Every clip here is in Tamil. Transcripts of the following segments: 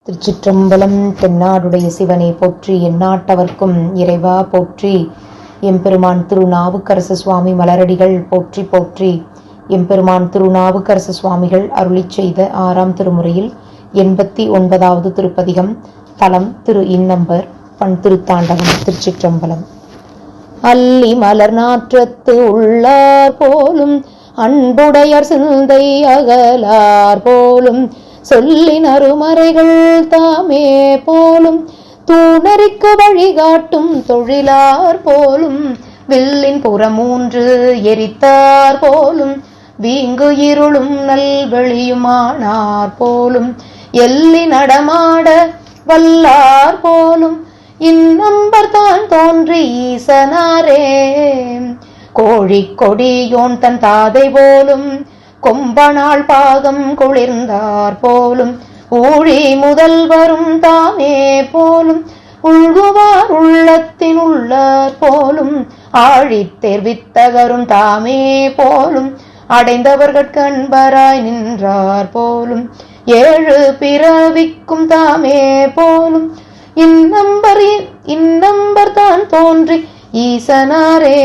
திருச்சிற்றம்பலம். தென்னாடுடைய சிவனை போற்றி, எந்நாட்டவர்க்கும் இறைவா போற்றி. எம்பெருமான் திருநாவுக்கரசு சுவாமி மலரடிகள் போற்றி போற்றி. எம்பெருமான் திருநாவுக்கரசு சுவாமிகள் அருளிச் செய்த 6ஆம் திருமுறையில் 89வது திருப்பதிகம். தலம் திரு இன்னம்பர். பண் திருத்தாண்டகம். திருச்சிற்றம்பலம். அல்லி மலர் நாற்றத்து உள்ளார் போலும் அன்புடையர் சிந்தை அகலார் போலும் சொல்லின் அருமறைகள் தாமே போலும் தூணறிக்கு வழிகாட்டும் தொழிலார் போலும் வில்லின் புறமூன்று எரித்தார் போலும் வீங்கு இருளும் நல்வெளியுமானார் போலும் எல்லி நடமாட வல்லார் போலும் இன்னம்பர் தான் தோன்றி ஈசனாரே கோழிக்கொடியோன் தன் தாதை போலும் கொம்பனாள் பாகம் குளிர்ந்தார் போலும் ஊழி முதல் வரும் தாமே போலும் உள்குவார் உள்ளத்தின் உள்ளார் போலும் ஆழித் தேர்வித்தகரும் தாமே போலும் அடைந்தவர்கட்கு அன்பராய் நின்றார் போலும் ஏழு பிறவிக்கும் தாமே போலும் இன்னம்பர் தான் தோன்றி ஈசனாரே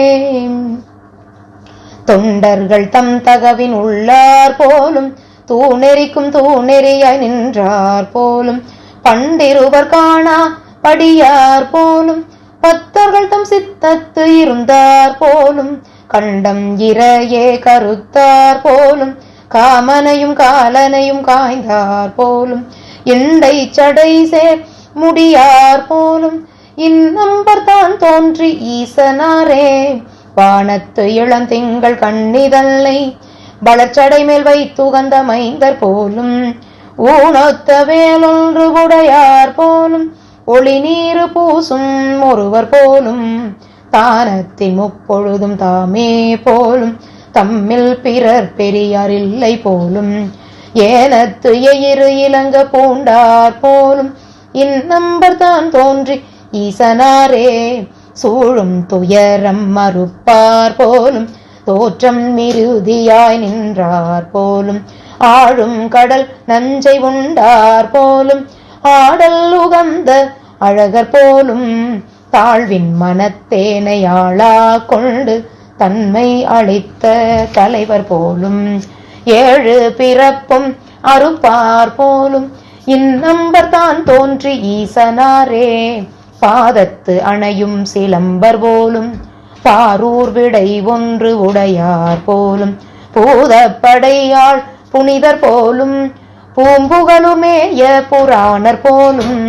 தொண்டர்கள் தம் தகவின் உள்ளார் போலும் தூணெறிக்கும் தூணெறியாய் நின்றார் போலும் பண்டிருவர் காணா படியார் போலும் பத்தர்கள் தம் சித்தத்து இருந்தார் போலும் கண்டம் இறையே கருத்தார் போலும் காமனையும் காலனையும் காய்ந்தார் போலும் இண்டை சடை சேர் முடியார் போலும் இன்னம்பர் தான் தோன்றி ஈசனாரே வானத்து இளந்திங்கள் கண்ணிதல்லை வளர்ச்சடை மேல் வைத்துகந்த மைந்தர் போலும் ஊனொத்த வேலொன்று உடையார் போலும் ஒளி நீரு பூசும் ஒருவர் போலும் தானத்தின் முப்பொழுதும் தாமே போலும் தம்மில் பிறர் பெரியார் இல்லை போலும் ஏனத்து எயிறு இலங்க பூண்டார் போலும் இன்னம்பர் தான் தோன்றி ஈசனாரே சூழும் துயரம் மறுப்பார் போலும் தோற்றம் மிருதியாய் நின்றார் போலும் ஆழும் கடல் நஞ்சை உண்டார் போலும் ஆடல் உகந்த அழகர் போலும் தாழ்வின் மனத்தேனை ஆளா கொண்டு தன்மை அளித்த தலைவர் போலும் ஏழு பிறப்பும் அறுப்பார் போலும் இன்னம்பர் தான் தோன்றி ஈசனாரே பாதத்து அணையும் சிலம்பர் போலும் பாரூர் விடை ஒன்று உடையார் போலும் பூதப்படையாள் புனிதர் போலும் பூம்புகழுமேய புராணர் போலும்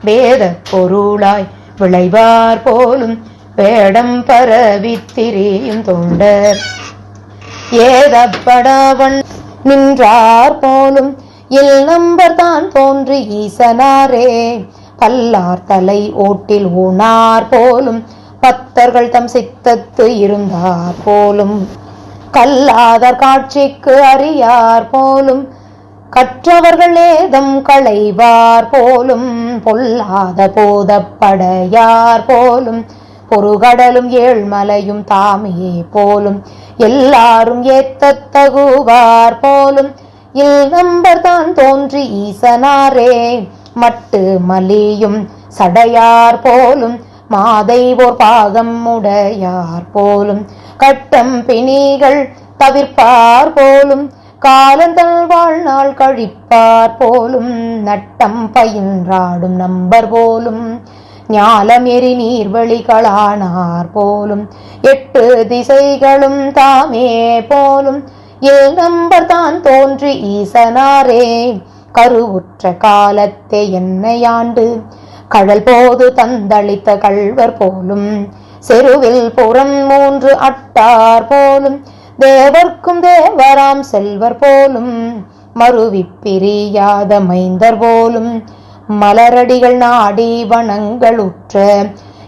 வேத பொருளாய் விளைவார் போலும் வேடம் பரவி திரியும் தொண்டர் ஏதப்படவன் நின்றார் போலும் இன்னம்பர் தான் தோன்றி ஈசனாரே பல்லார் தலை ஓட்டில் ஊனார் போலும் பத்தர்கள் தம் சித்தத்து இருந்தார் போலும் கல்லாதார் காட்சிக்கு அறியார் போலும் கற்றவர்கள் ஏதம் களைவார் போலும் பொல்லாத போதப்படையார் போலும் பொறுகடலும் ஏழ்மலையும் தாமே போலும் எல்லாரும் ஏத்த தகுவார் போலும் இன்னம்பர் தான் தோன்றி ஈசனாரே மட்டு மலியும் சடையார் போலும் மாதை ஓர் பாகம் உடையார் போலும் கட்டம் பிணிகள் தவிர்ப்பார் போலும் காலந்தல் வாழ்நாள் கழிப்பார் போலும் நட்டம் பயின்றாடும் நம்பர் போலும் ஞாலம் எரி நீர்வழிகளானார் போலும் எட்டு திசைகளும் தாமே போலும் இன்னம்பர் தான் தோன்றி ஈசனாரே கருவுற்ற காலத்தே என்னையாண்டு கடல் போது தந்தளித்த கள்வர் போலும் செருவில் புறம் மூன்று அட்டார் போலும் தேவர்க்கும் தேவராம் செல்வர் போலும் மருவி பிரியாத மைந்தர் போலும் மலரடிகள் நாடி வனங்கள் உற்ற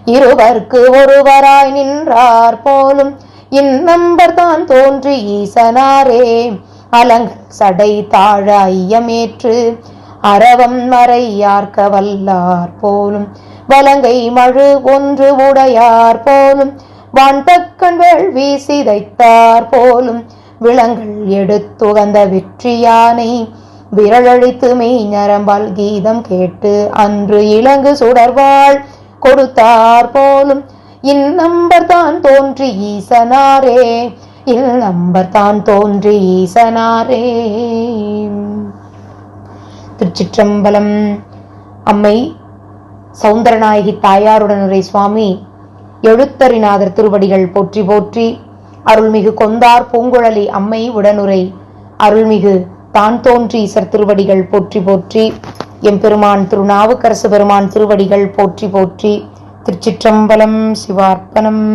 இருவர்க்கு ஒருவராய் நின்றார் போலும் இன்னம்பர் தான் தோன்றி ஈசனாரே அலங்க சடை தாழ ஐயமேற்று அரவம் மறையார்க்க வல்லார் போலும் வலங்கை மழு ஒன்று உடையார் போலும் வான்பக்கண் வேள்வி சிதைத்தார் போலும் விலங்கள் எடுத்துகந்த வெற்றியானை விரலழித்து மெய் நரம்பால் கீதம் கேட்டு அன்று இலங்கு சுடர்வாள் கொடுத்தார் போலும் இந்நம்பர் தான் தோன்றி ஈசனாரே, இந்நம்பர் தான் தோன்றி ஈசனாரே. திருச்சிற்றம்பலம். அம்மை சௌந்தரநாயகி தாயாருடனுரை சுவாமி எழுத்தரிநாதர் திருவடிகள் போற்றி போற்றி. அருள்மிகு கொந்தார் பூங்குழலி அம்மை உடனுரை அருள்மிகு தான் தோன்றி ஈசர் திருவடிகள் போற்றி போற்றி. எம்பெருமான் திருநாவுக்கரசு பெருமான் திருவடிகள் போற்றி போற்றி. திருச்சிற்றம்பலம். சிவார்ப்பணம்.